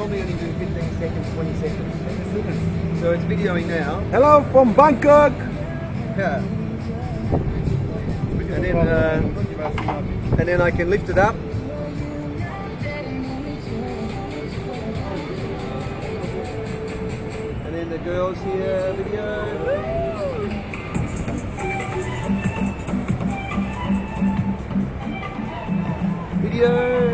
normally only do 15 seconds, 20 seconds. So it's videoing now. Hello from Bangkok. Yeah. And then I can lift it up. And then the girls here video. Video.